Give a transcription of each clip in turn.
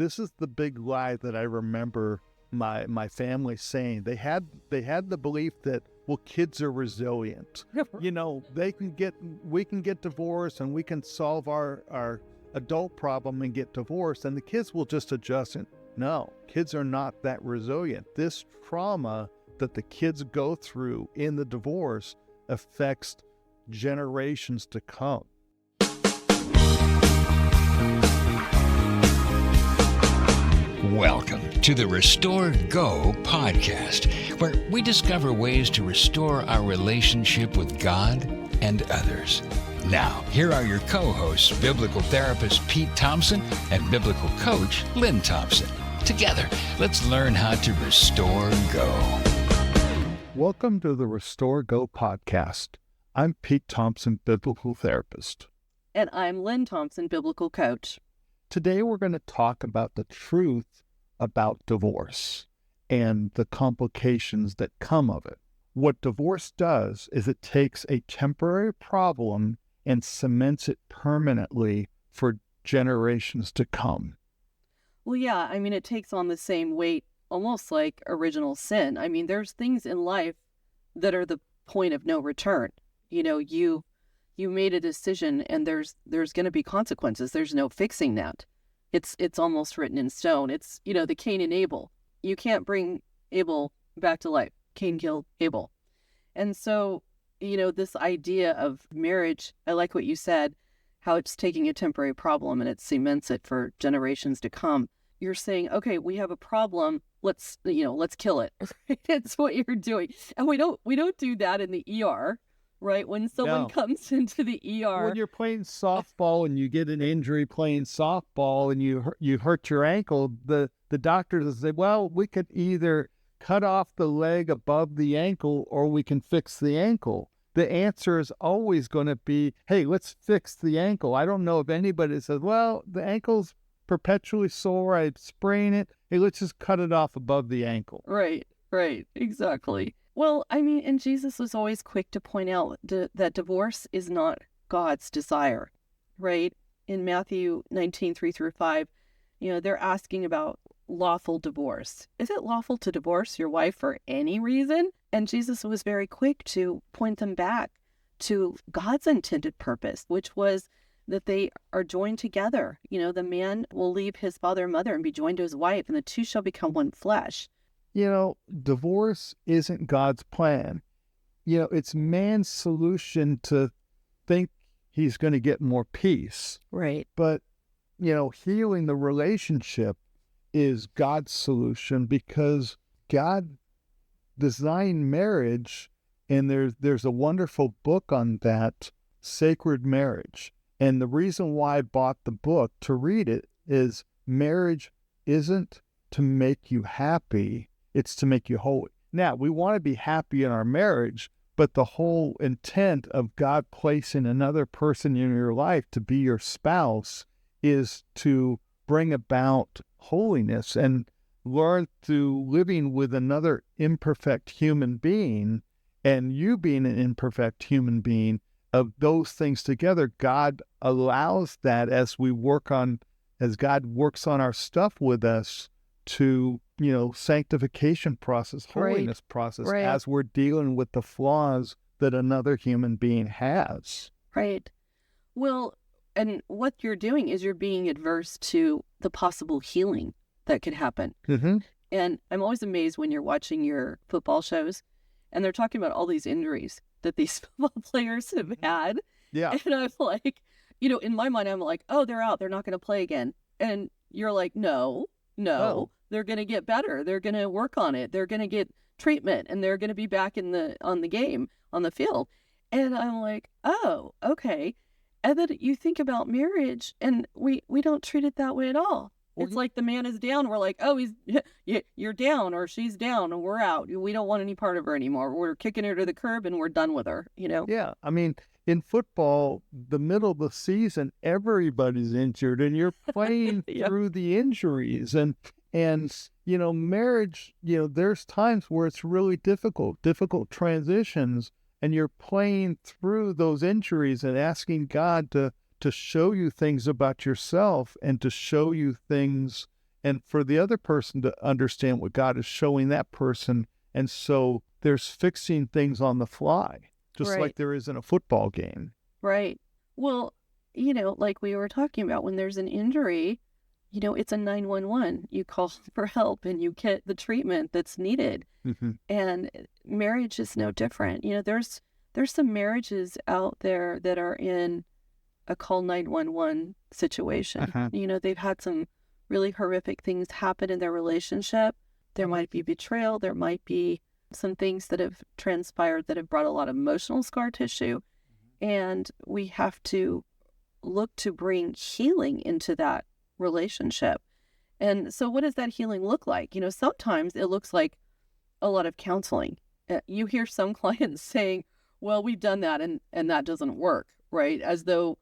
this is the big lie that I remember my family saying. They had the belief that, well, kids are resilient. You know, we can get divorced and we can solve our adult problem and get divorced and the kids will just adjust. And no, kids are not that resilient. This trauma that the kids go through in the divorce affects generations to come. Welcome to the Restore Go podcast, where we discover ways to restore our relationship with God and others. Now, here are your co-hosts, biblical therapist Pete Thompson and biblical coach Lynne Thompson. Together, let's learn how to restore go. Welcome to the Restore Go podcast. I'm Pete Thompson, biblical therapist. And I'm Lynne Thompson, biblical coach. Today we're going to talk about the truth about divorce and the complications that come of it. What divorce does is it takes a temporary problem and cements it permanently for generations to come. Well, yeah, I mean, it takes on the same weight, almost like original sin. I mean, there's things in life that are the point of no return. You know, you made a decision and there's going to be consequences. There's no fixing that. It's almost written in stone. It's, you know, the Cain and Abel. You can't bring Abel back to life. Cain killed Abel. And so, you know, this idea of marriage, I like what you said, how it's taking a temporary problem and it cements it for generations to come. You're saying, okay, we have a problem. Let's kill it. It's what you're doing. And we don't do that in the ER. Right? When someone comes into the ER. When you're playing softball and you get an injury playing softball and you hurt your ankle, the doctors say, well, we could either cut off the leg above the ankle or we can fix the ankle. The answer is always going to be, hey, let's fix the ankle. I don't know if anybody says, well, the ankle's perpetually sore. I sprain it. Hey, let's just cut it off above the ankle. Right, exactly. Well, I mean, and Jesus was always quick to point out that divorce is not God's desire, right? In Matthew 19:3-5, you know, they're asking about lawful divorce. Is it lawful to divorce your wife for any reason? And Jesus was very quick to point them back to God's intended purpose, which was that they are joined together. You know, the man will leave his father and mother and be joined to his wife, and the two shall become one flesh. You know, divorce isn't God's plan. You know, it's man's solution to think he's going to get more peace. Right. But, you know, healing the relationship is God's solution because God designed marriage, and there's a wonderful book on that, Sacred Marriage. And the reason why I bought the book to read it is marriage isn't to make you happy. It's to make you holy. Now, we want to be happy in our marriage, but the whole intent of God placing another person in your life to be your spouse is to bring about holiness and learn through living with another imperfect human being and you being an imperfect human being of those things together. God allows that as God works on our stuff with us to, you know, sanctification process, holiness process, as we're dealing with the flaws that another human being has. Right. Well, and what you're doing is you're being adverse to the possible healing that could happen. Mm-hmm. And I'm always amazed when you're watching your football shows and they're talking about all these injuries that these football players have had. Yeah. And I'm like, you know, in my mind, I'm like, oh, they're out. They're not going to play again. And you're like, no. They're going to get better. They're going to work on it. They're going to get treatment and they're going to be back on the field. And I'm like, oh, okay. And then you think about marriage and we don't treat it that way at all. Well, it's like the man is down. We're like, oh, you're down or she's down and we're out. We don't want any part of her anymore. We're kicking her to the curb and we're done with her, you know? Yeah. I mean, in football, the middle of the season, everybody's injured and you're playing through the injuries. And, you know, marriage, you know, there's times where it's really difficult transitions, and you're playing through those injuries and asking God to show you things about yourself and to show you things and for the other person to understand what God is showing that person. And so there's fixing things on the fly, just Right. like there is in a football game. Right. Well, like we were talking about, when there's an injury, it's a 911. You call for help and you get the treatment that's needed. Mm-hmm. And marriage is no different. There's some marriages out there that are in a call 911 situation. Uh-huh. They've had some really horrific things happen in their relationship. There might be betrayal. There might be some things that have transpired that have brought a lot of emotional scar tissue. And we have to look to bring healing into that relationship. And so what does that healing look like? Sometimes it looks like a lot of counseling. You hear some clients saying, well, we've done that and that doesn't work, right? As though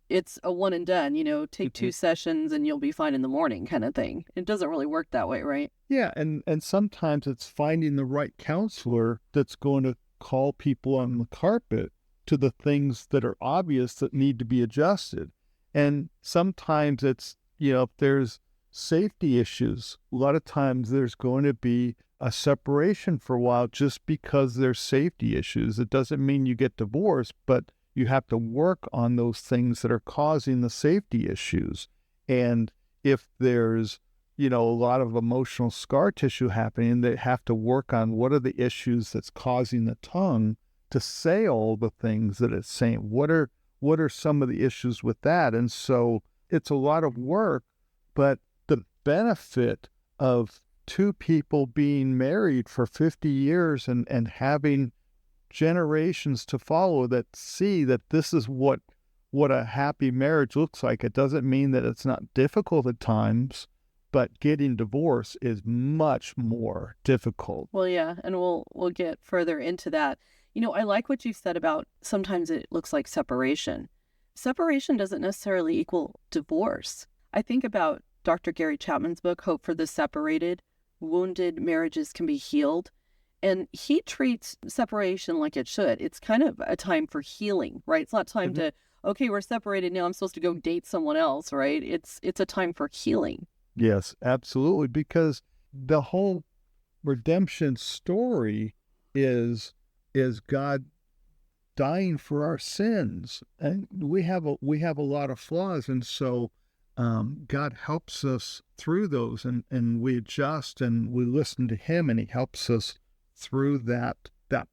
it's a one and done, take 2 sessions and you'll be fine in the morning kind of thing. It doesn't really work that way, right? Yeah, and sometimes it's finding the right counselor that's going to call people on the carpet to the things that are obvious that need to be adjusted. And sometimes it's, if there's safety issues, a lot of times there's going to be a separation for a while just because there's safety issues. It doesn't mean you get divorced, but you have to work on those things that are causing the safety issues. And if there's, a lot of emotional scar tissue happening, they have to work on what are the issues that's causing the tongue to say all the things that it's saying. What are some of the issues with that? And so it's a lot of work, but the benefit of 2 people being married for 50 years and having generations to follow that see that this is what a happy marriage looks like. It doesn't mean that it's not difficult at times, but getting divorced is much more difficult. Well, yeah, and we'll get further into that. I like what you said about sometimes it looks like separation. Separation doesn't necessarily equal divorce. I think about Dr. Gary Chapman's book, Hope for the Separated. Wounded marriages can be healed. And he treats separation like it should. It's kind of a time for healing, right? It's not time to, okay, we're separated now, I'm supposed to go date someone else, right? It's a time for healing. Yes, absolutely. Because the whole redemption story is God dying for our sins. And we have a lot of flaws. And so God helps us through those, and we adjust and we listen to him, and he helps us through that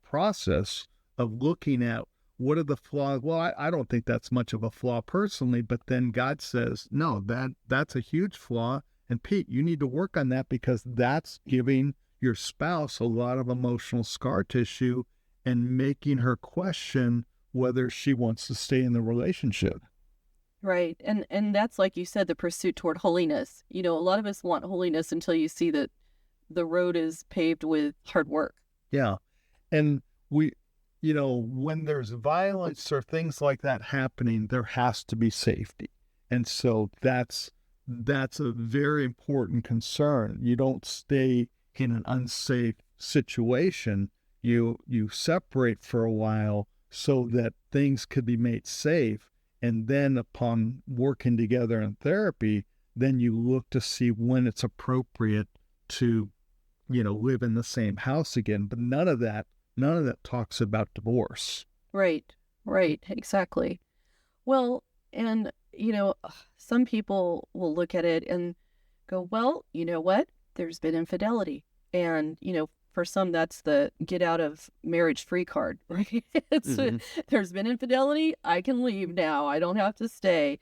process of looking at what are the flaws. Well, I don't think that's much of a flaw personally, but then God says, no, that's a huge flaw. And Pete, you need to work on that because that's giving your spouse a lot of emotional scar tissue and making her question whether she wants to stay in the relationship. Right. And that's, like you said, the pursuit toward holiness. A lot of us want holiness until you see that the road is paved with hard work. Yeah. And we, when there's violence or things like that happening, there has to be safety. And so that's a very important concern. You don't stay in an unsafe situation. You separate for a while so that things could be made safe. And then upon working together in therapy, then you look to see when it's appropriate to, live in the same house again. But none of that talks about divorce. Right, exactly. Well, and, some people will look at it and go, well, you know what? There's been infidelity. And, for some, that's the get out of marriage free card, right? There's been infidelity. I can leave now. I don't have to stay.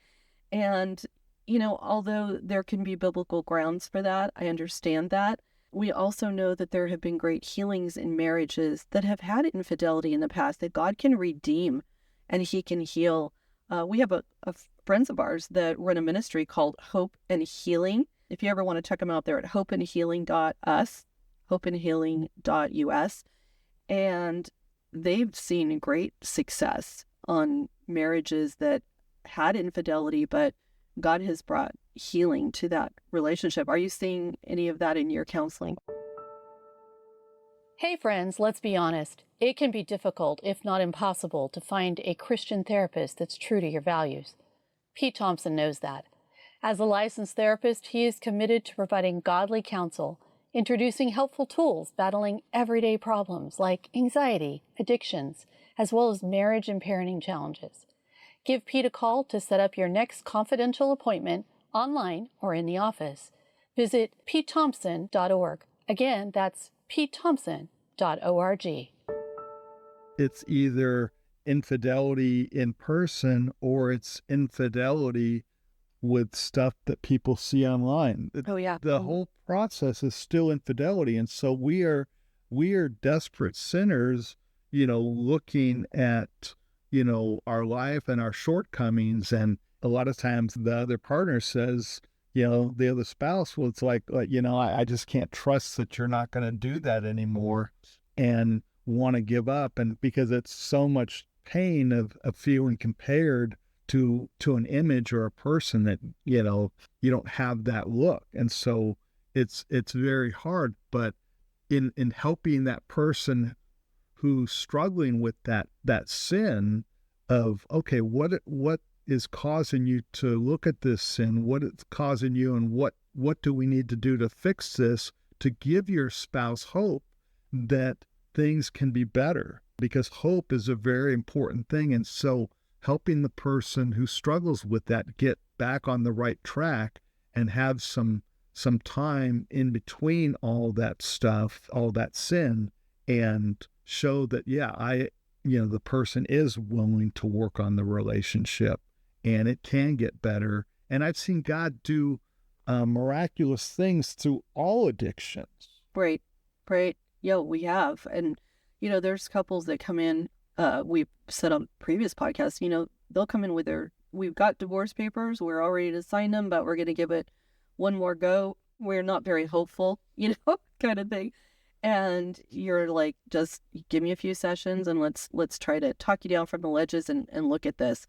And, although there can be biblical grounds for that, I understand that. We also know that there have been great healings in marriages that have had infidelity in the past, that God can redeem and he can heal. We have a friends of ours that run a ministry called Hope and Healing. If you ever want to check them out, they're at hopeandhealing.us, hopeandhealing.us. And they've seen great success on marriages that had infidelity, but God has brought healing to that relationship. Are you seeing any of that in your counseling? Hey friends, let's be honest. It can be difficult, if not impossible, to find a Christian therapist that's true to your values. Pete Thompson knows that. As a licensed therapist, he is committed to providing godly counsel, introducing helpful tools battling everyday problems like anxiety, addictions, as well as marriage and parenting challenges. Give Pete a call to set up your next confidential appointment online or in the office. Visit PeteThompson.org. Again, that's PeteThompson.org. It's either infidelity in person or it's infidelity with stuff that people see online. Oh, yeah. The whole process is still infidelity. And so we are desperate sinners, looking at, our life and our shortcomings. And a lot of times the other partner says, the other spouse, well, it's like, I just can't trust that you're not going to do that anymore, and want to give up. And because it's so much pain of feeling compared to an image or a person that, you don't have that look. And so it's very hard, but in helping that person who's struggling with that sin of, okay, what is causing you to look at this sin? What is causing you, and what do we need to do to fix this, to give your spouse hope that things can be better? Because hope is a very important thing. And so helping the person who struggles with that get back on the right track and have some time in between all that stuff, all that sin, and show that, the person is willing to work on the relationship and it can get better. And I've seen God do miraculous things through all addictions. Right. Yeah, we have. And, there's couples that come in, we've said on previous podcasts, they'll come in with we've got divorce papers, we're all ready to sign them, but we're going to give it one more go. We're not very hopeful, kind of thing. And you're like, just give me a few sessions and let's try to talk you down from the ledges and look at this.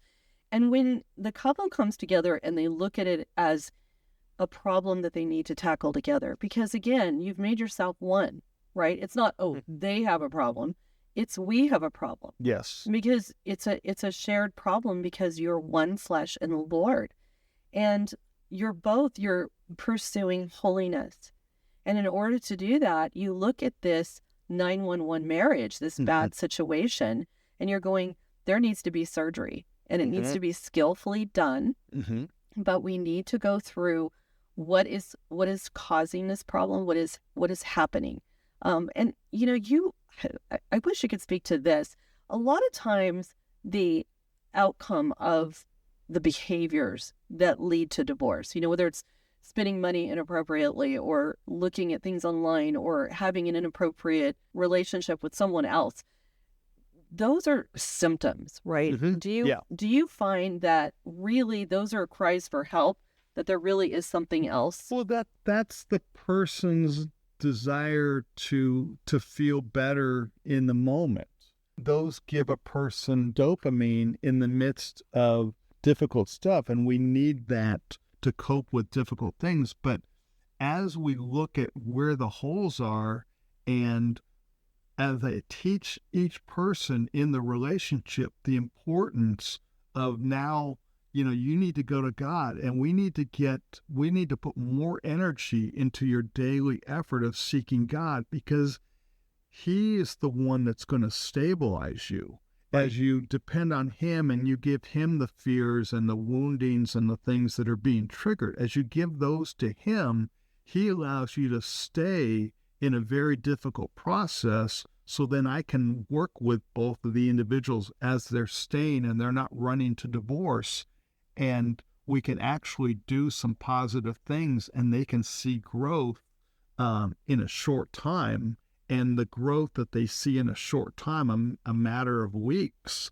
And when the couple comes together and they look at it as a problem that they need to tackle together, because again, you've made yourself one, right? It's not, they have a problem. It's we have a problem. Yes. Because it's a shared problem, because you're one flesh in the Lord. And you're pursuing holiness. And in order to do that, you look at this 911 marriage, this bad situation, and you're going, there needs to be surgery, and it needs to be skillfully done. But we need to go through what is causing this problem, what is happening. And I wish you could speak to this. A lot of times the outcome of the behaviors that lead to divorce, whether it's spending money inappropriately or looking at things online or having an inappropriate relationship with someone else, those are symptoms, right? Do you find that really those are cries for help, that there really is something else? Well, that's the person's desire to feel better in the moment. Those give a person dopamine in the midst of difficult stuff, and we need that to cope with difficult things. But as we look at where the holes are, and as I teach each person in the relationship the importance of now, you need to go to God, and we need to put more energy into your daily effort of seeking God, because He is the one that's going to stabilize you. As you depend on Him and you give Him the fears and the woundings and the things that are being triggered, as you give those to Him, He allows you to stay in a very difficult process. So then I can work with both of the individuals as they're staying and they're not running to divorce. And we can actually do some positive things, and they can see growth in a short time. And the growth that they see in a short time, a matter of weeks,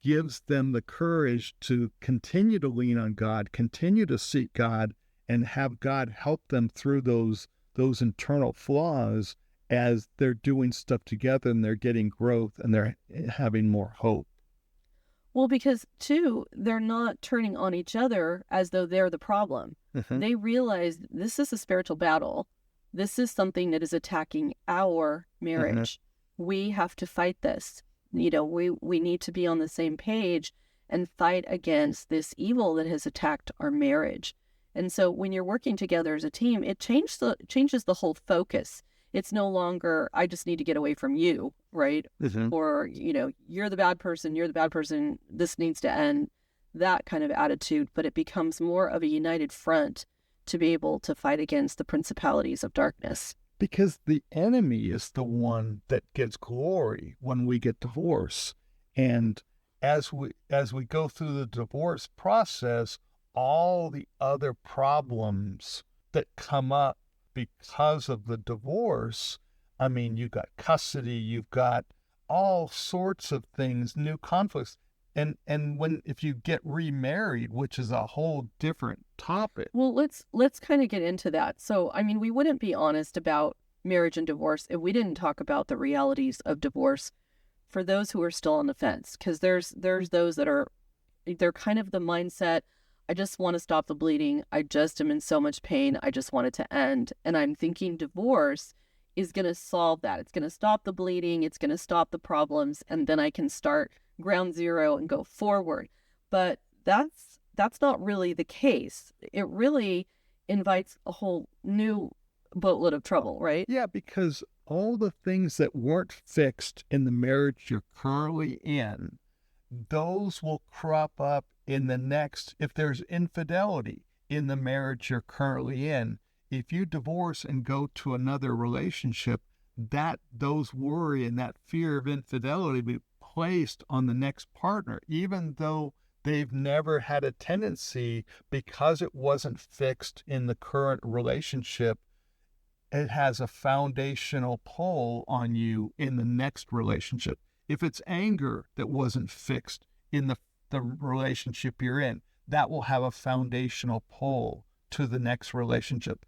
gives them the courage to continue to lean on God, continue to seek God, and have God help them through those internal flaws as they're doing stuff together and they're getting growth and they're having more hope. Well, because too, they're not turning on each other as though they're the problem. They realize this is a spiritual battle. This is something that is attacking our marriage. We have to fight this. We need to be on the same page and fight against this evil that has attacked our marriage. And so when you're working together as a team, it changes the whole focus. It's no longer, I just need to get away from you, right? Or, you're the bad person, this needs to end, that kind of attitude. But it becomes more of a united front to be able to fight against the principalities of darkness. Because the enemy is the one that gets glory when we get divorced. And as we go through the divorce process, all the other problems that come up because of the divorce, I mean, you've got custody, you've got all sorts of things, new conflicts. And if you get remarried, which is a whole different topic. Well, let's kind of get into that. So, I mean, we wouldn't be honest about marriage and divorce if we didn't talk about the realities of divorce for those who are still on the fence. Because there's those that they're kind of the mindset, I just want to stop the bleeding. I just am in so much pain. I just want it to end. And I'm thinking divorce is going to solve that. It's going to stop the bleeding. It's going to stop the problems. And then I can start ground zero and go forward. But that's not really the case. It really invites a whole new boatload of trouble, right? Yeah, because all the things that weren't fixed in the marriage you're currently in, those will crop up in the next, if there's infidelity in the marriage you're currently in. If you divorce and go to another relationship, those worry and that fear of infidelity will be placed on the next partner, even though they've never had a tendency, because it wasn't fixed in the current relationship. It has a foundational pull on you in the next relationship. If it's anger that wasn't fixed in the relationship you're in, that will have a foundational pull to the next relationship.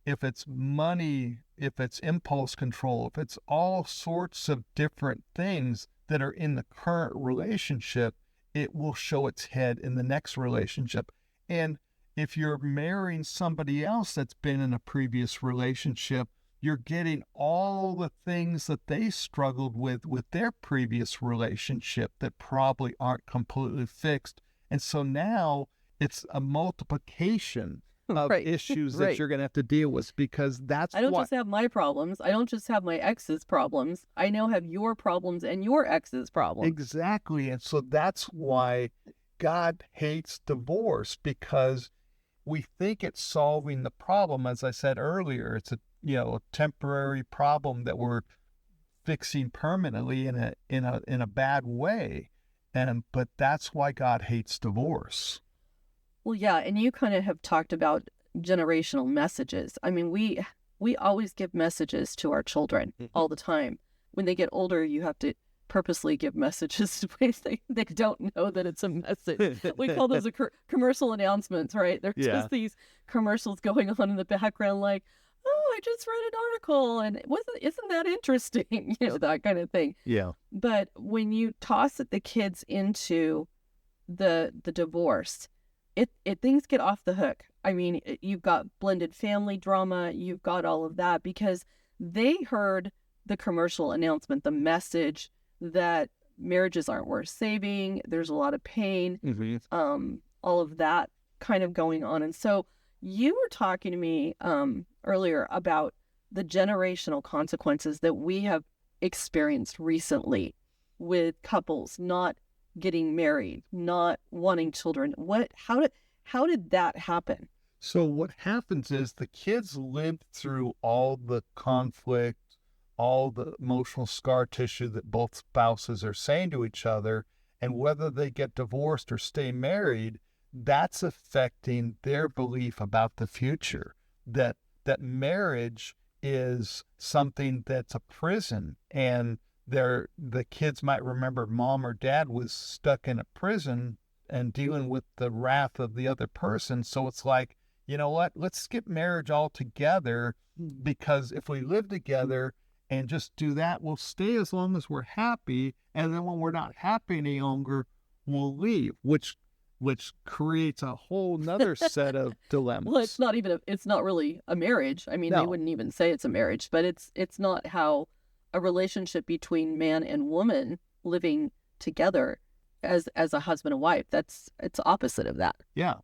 If it's money, if it's impulse control, if it's all sorts of different things that are in the current relationship, it will show its head in the next relationship. And if you're marrying somebody else that's been in a previous relationship, you're getting all the things that they struggled with their previous relationship that probably aren't completely fixed. And so now it's a multiplication of issues that you're going to have to deal with, because I don't just have my problems. I don't just have my ex's problems. I now have your problems and your ex's problems. Exactly. And so that's why God hates divorce, because we think it's solving the problem. As I said earlier, it's a temporary problem that we're fixing permanently in a bad way. But that's why God hates divorce. Well, yeah, and you kind of have talked about generational messages. I mean, we always give messages to our children all the time. When they get older, you have to purposely give messages to ways they don't know that it's a message. We call those commercial announcements, right? They're just these commercials going on in the background, like, oh, I just read an article and isn't that interesting? That kind of thing. Yeah. But when you toss the kids into the divorce, it things get off the hook. I mean, you've got blended family drama, you've got all of that, because they heard the commercial announcement, the message that marriages aren't worth saving, there's a lot of pain, all of that kind of going on. And so you were talking to me earlier about the generational consequences that we have experienced recently with couples not getting married, not wanting children. How did that happen? So what happens is the kids lived through all the conflict, all the emotional scar tissue that both spouses are saying to each other, and whether they get divorced or stay married, that's affecting their belief about the future, that marriage is something that's a prison, and the kids might remember mom or dad was stuck in a prison and dealing with the wrath of the other person. So it's like, you know what, let's skip marriage altogether, because if we live together and just do that, we'll stay as long as we're happy, and then when we're not happy any longer, we'll leave, which creates a whole nother set of dilemmas. Well, it's not really a marriage. I mean, They wouldn't even say it's a marriage, but it's not how a relationship between man and woman living together as a husband and wife. It's opposite of that. Yeah.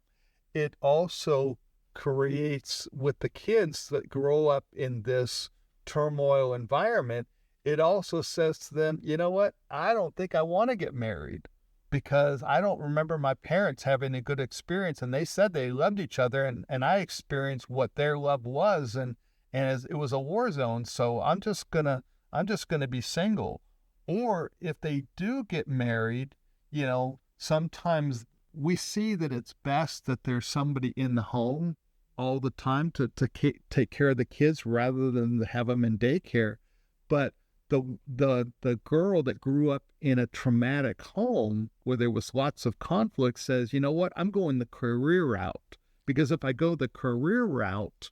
it also creates with the kids that grow up in this turmoil environment, it also says to them, you know what? I don't think I want to get married because I don't remember my parents having a good experience, and they said they loved each other, and I experienced what their love was, and as it was a war zone. So I'm just gonna be single. Or if they do get married, sometimes we see that it's best that there's somebody in the home all the time to take care of the kids rather than to have them in daycare. But the girl that grew up in a traumatic home where there was lots of conflict says, you know what, I'm going the career route, because if I go the career route,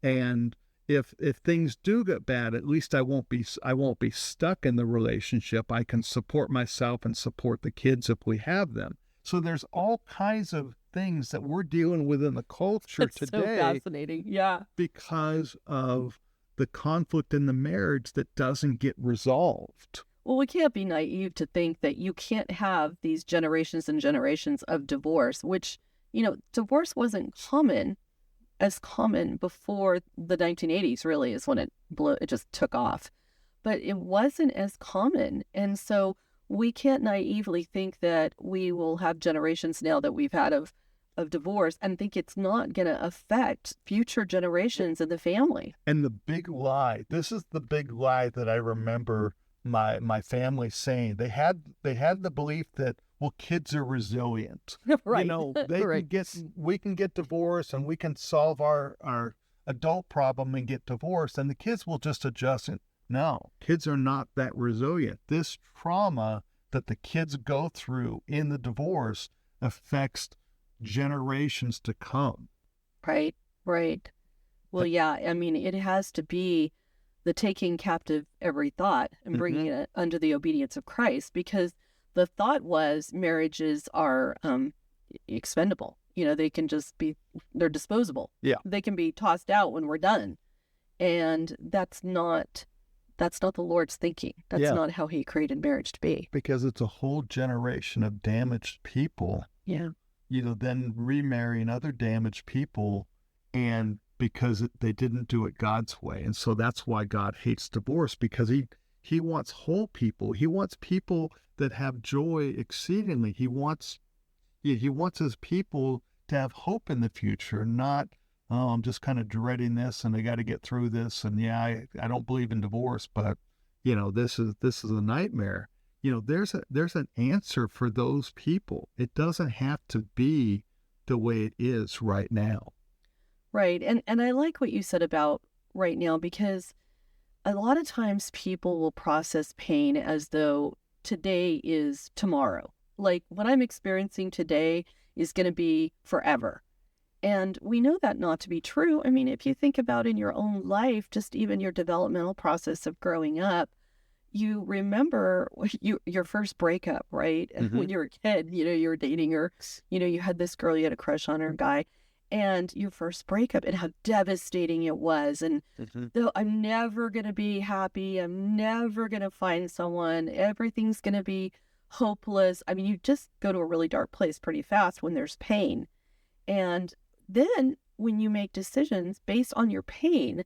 and if things do get bad, at least I won't be stuck in the relationship. I can support myself and support the kids if we have them. So there's all kinds of things that we're dealing with in the culture today. So fascinating. Yeah. Because of the conflict in the marriage that doesn't get resolved. Well, we can't be naive to think that you can't have these generations and generations of divorce, which, divorce wasn't as common before the 1980s, really, is when it just took off. But it wasn't as common. And so we can't naively think that we will have generations now that we've had of divorce and think it's not going to affect future generations in the family. And the big lie, this is the big lie that I remember my family saying. They had the belief that, well, kids are resilient. Right. We can get divorced and we can solve our adult problem and get divorced and the kids will just adjust it. No, kids are not that resilient. This trauma that the kids go through in the divorce affects generations to come. Right. Well, yeah, I mean, it has to be the taking captive every thought and bringing it under the obedience of Christ, because the thought was marriages are expendable. They can just they're disposable. Yeah. They can be tossed out when we're done. And that's not the Lord's thinking. That's not how he created marriage to be. Because it's a whole generation of damaged people. Yeah. Then remarrying other damaged people, and because they didn't do it God's way. And so that's why God hates divorce, because he wants whole people. He wants people that have joy exceedingly. He wants his people to have hope in the future, not, oh, I'm just kind of dreading this and I got to get through this. And I don't believe in divorce, but this is a nightmare. There's an answer for those people. It doesn't have to be the way it is right now. Right. And I like what you said about right now, because a lot of times people will process pain as though today is tomorrow. Like what I'm experiencing today is going to be forever. And we know that not to be true. I mean, if you think about in your own life, just even your developmental process of growing up, you remember your first breakup, right? And when you were a kid, you were dating her, you had this girl, you had a crush on her, guy, and your first breakup and how devastating it was. And though I'm never going to be happy, I'm never going to find someone, everything's going to be hopeless. I mean, you just go to a really dark place pretty fast when there's pain. And then when you make decisions based on your pain,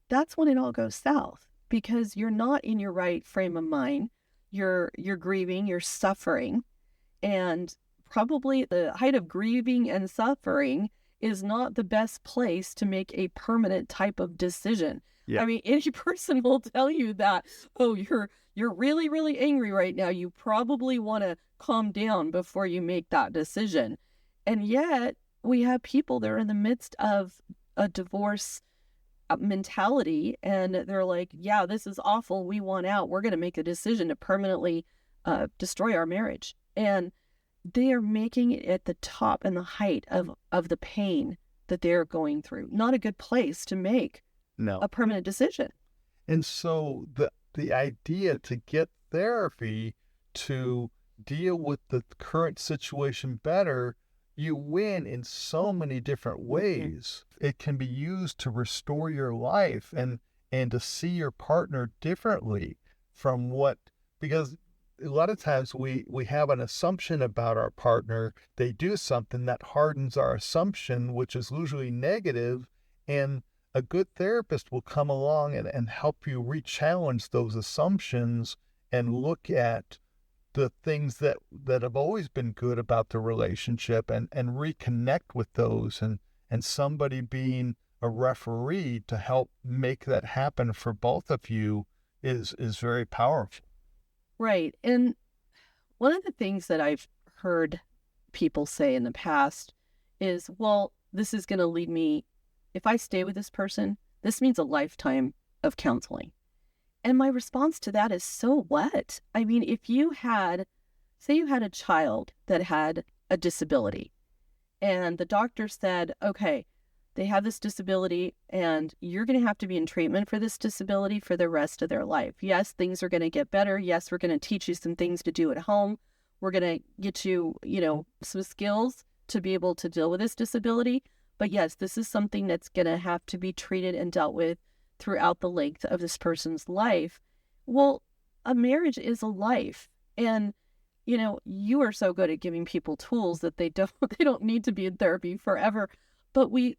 that's when it all goes south, because you're not in your right frame of mind. You're grieving, you're suffering. And probably the height of grieving and suffering is not the best place to make a permanent type of decision. Yeah. I mean, any person will tell you that, oh, you're really, really angry right now. You probably want to calm down before you make that decision. And yet we have people that are in the midst of a divorce mentality, and they're like, yeah, this is awful. We want out. We're going to make a decision to permanently destroy our marriage. And they are making it at the top and the height of the pain that they're going through. Not a good place to make a permanent decision. And so the idea to get therapy to deal with the current situation better, you win in so many different ways. It can be used to restore your life and to see your partner differently from because a lot of times we have an assumption about our partner. They do something that hardens our assumption, which is usually negative, and a good therapist will come along and help you re-challenge those assumptions and look at the things that have always been good about the relationship and reconnect with those, and somebody being a referee to help make that happen for both of you is very powerful. Right. And one of the things that I've heard people say in the past is, well, this is going to lead me, if I stay with this person, this means a lifetime of counseling. And my response to that is, so what? I mean, if you had, say you had a child that had a disability and the doctor said, okay, they have this disability and you're going to have to be in treatment for this disability for the rest of their life. Yes, things are going to get better. Yes, we're going to teach you some things to do at home. We're going to get you, some skills to be able to deal with this disability. But yes, this is something that's going to have to be treated and dealt with throughout the length of this person's life. Well, a marriage is a life. And, you are so good at giving people tools that they don't need to be in therapy forever. But we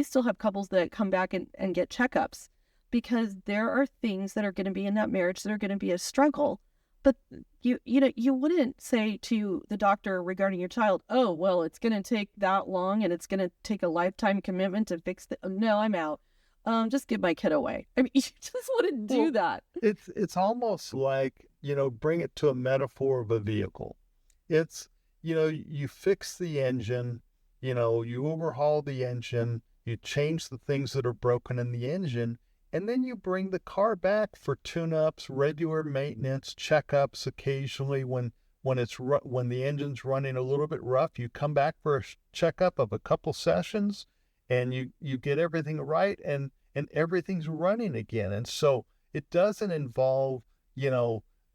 still have couples that come back and get checkups because there are things that are going to be in that marriage that are going to be a struggle. But you wouldn't say to the doctor regarding your child, oh, well, it's going to take that long and it's going to take a lifetime commitment to fix it. No, I'm out. Just give my kid away. I mean, you just wouldn't do that. It's almost like, bring it to a metaphor of a vehicle. It's, you fix the engine, you overhaul the engine, you change the things that are broken in the engine, and then you bring the car back for tune-ups, regular maintenance, checkups occasionally when the engine's running a little bit rough. You come back for a checkup of a couple sessions, and you get everything right, and everything's running again. And so it doesn't involve,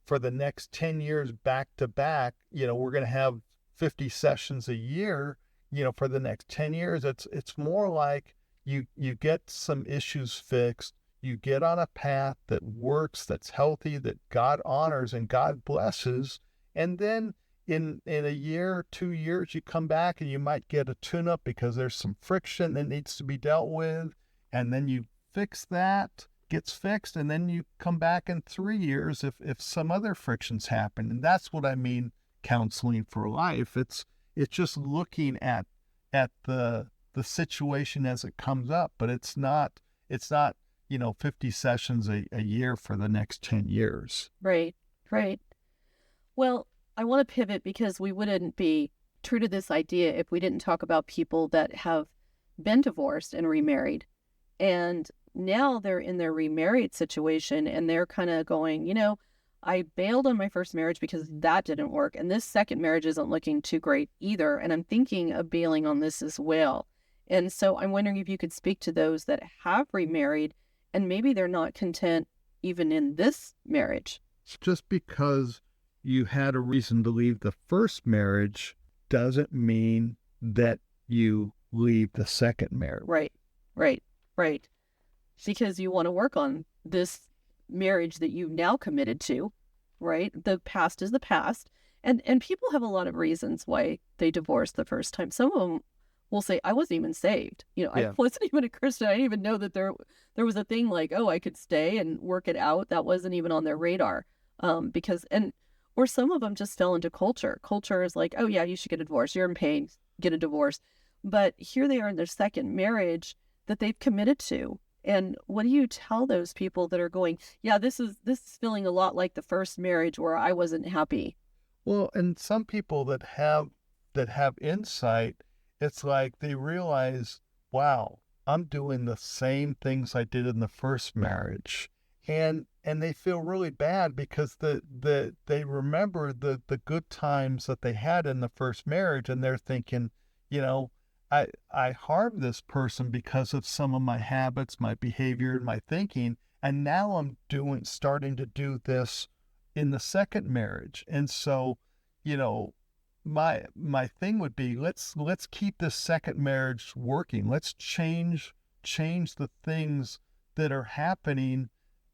for the next 10 years back to back, we're going to have 50 sessions a year, for the next 10 years. It's more like you get some issues fixed, you get on a path that works, that's healthy, that God honors and God blesses, and then in a year, 2 years, you come back and you might get a tune-up because there's some friction that needs to be dealt with, and then you fix that, gets fixed, and then you come back in 3 years if some other frictions happen. And that's what I mean, counseling for life. It's just looking at the situation as it comes up, but it's not 50 sessions a year for the next 10 years. Right. Well, I want to pivot because we wouldn't be true to this idea if we didn't talk about people that have been divorced and remarried. And now they're in their remarried situation and they're kind of going, I bailed on my first marriage because that didn't work. And this second marriage isn't looking too great either. And I'm thinking of bailing on this as well. And so I'm wondering if you could speak to those that have remarried and maybe they're not content even in this marriage. Just because you had a reason to leave the first marriage doesn't mean that you leave the second marriage. Right. Because you want to work on this marriage that you've now committed to, right? The past is the past. And people have a lot of reasons why they divorced the first time. Some of them will say, I wasn't even saved. I wasn't even a Christian. I didn't even know that there was a thing like, oh, I could stay and work it out. That wasn't even on their radar. Or some of them just fell into culture. Culture is like, oh yeah, you should get a divorce. You're in pain, get a divorce. But here they are in their second marriage that they've committed to. And what do you tell those people that are going, yeah, this is feeling a lot like the first marriage where I wasn't happy? Well, and some people that have insight, it's like they realize, wow, I'm doing the same things I did in the first marriage. And they feel really bad because they remember the good times that they had in the first marriage, and they're thinking, I harmed this person because of some of my habits, my behavior, and my thinking, and now I'm starting to do this in the second marriage. And so, my thing would be, let's keep this second marriage working. Let's change the things that are happening,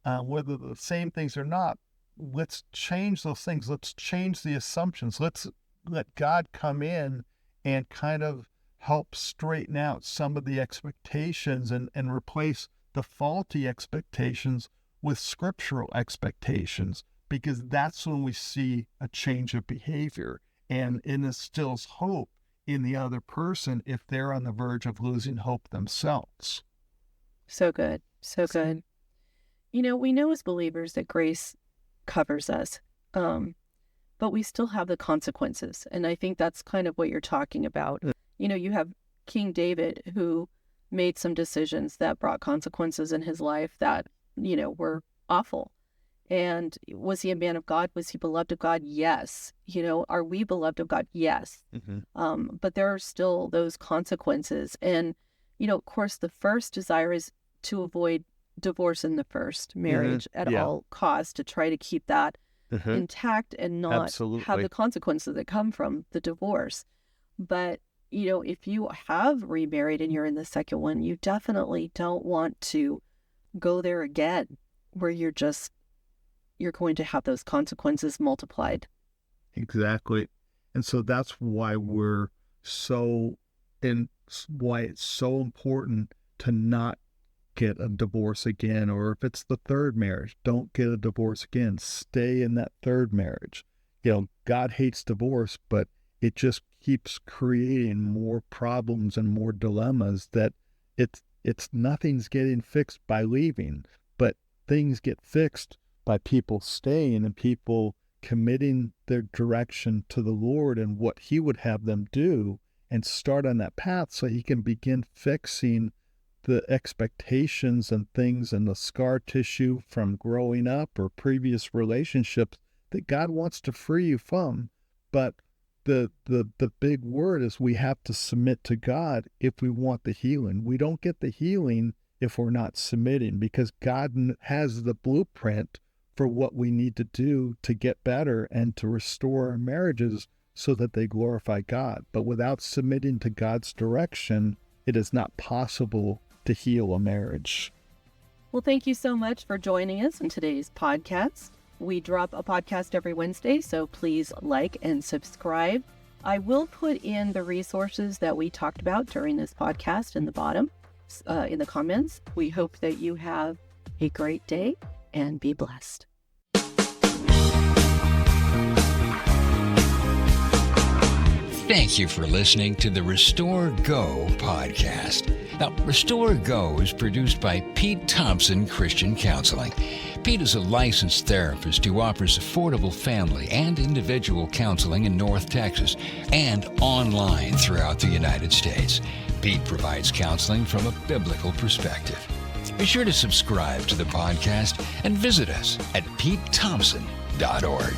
whether the same things or not. let's change those things. Let's change the assumptions. Let's let God come in and kind of help straighten out some of the expectations and replace the faulty expectations with scriptural expectations, because that's when we see a change of behavior, and it instills hope in the other person if they're on the verge of losing hope themselves. So good. So good. You know, we know as believers that grace covers us, but we still have the consequences. And I think that's kind of what you're talking about. You know, you have King David, who made some decisions that brought consequences in his life that, you know, were awful. And was he a man of God? Was he beloved of God? Yes. You know, are we beloved of God? Yes. But there are still those consequences. And, you know, of course, the first desire is to avoid divorce in the first marriage at all costs, to try to keep that intact and not have the consequences that come from the divorce. But, you know, if you have remarried and you're in the second one, you definitely don't want to go there again, where you're going to have those consequences multiplied. Exactly. And so that's why why it's so important to not get a divorce again, or if it's the third marriage, don't get a divorce again. Stay in that third marriage. You know, God hates divorce, but it just keeps creating more problems and more dilemmas that it's nothing's getting fixed by leaving, but things get fixed by people staying and people committing their direction to the Lord and what He would have them do, and start on that path so He can begin fixing the expectations and things and the scar tissue from growing up or previous relationships that God wants to free you from. But the big word is we have to submit to God if we want the healing. We don't get the healing if we're not submitting, because God has the blueprint for what we need to do to get better and to restore our marriages so that they glorify God. But without submitting to God's direction, it is not possible to heal a marriage. Well, thank you so much for joining us in today's podcast. We drop a podcast every Wednesday, so please like and subscribe. I will put in the resources that we talked about during this podcast in the bottom, in the comments. We hope that you have a great day and be blessed. Thank you for listening to the Restore Go podcast. Now, Restore Go is produced by Pete Thompson Christian Counseling. Pete is a licensed therapist who offers affordable family and individual counseling in North Texas and online throughout the United States. Pete provides counseling from a biblical perspective. Be sure to subscribe to the podcast and visit us at PeteThompson.org.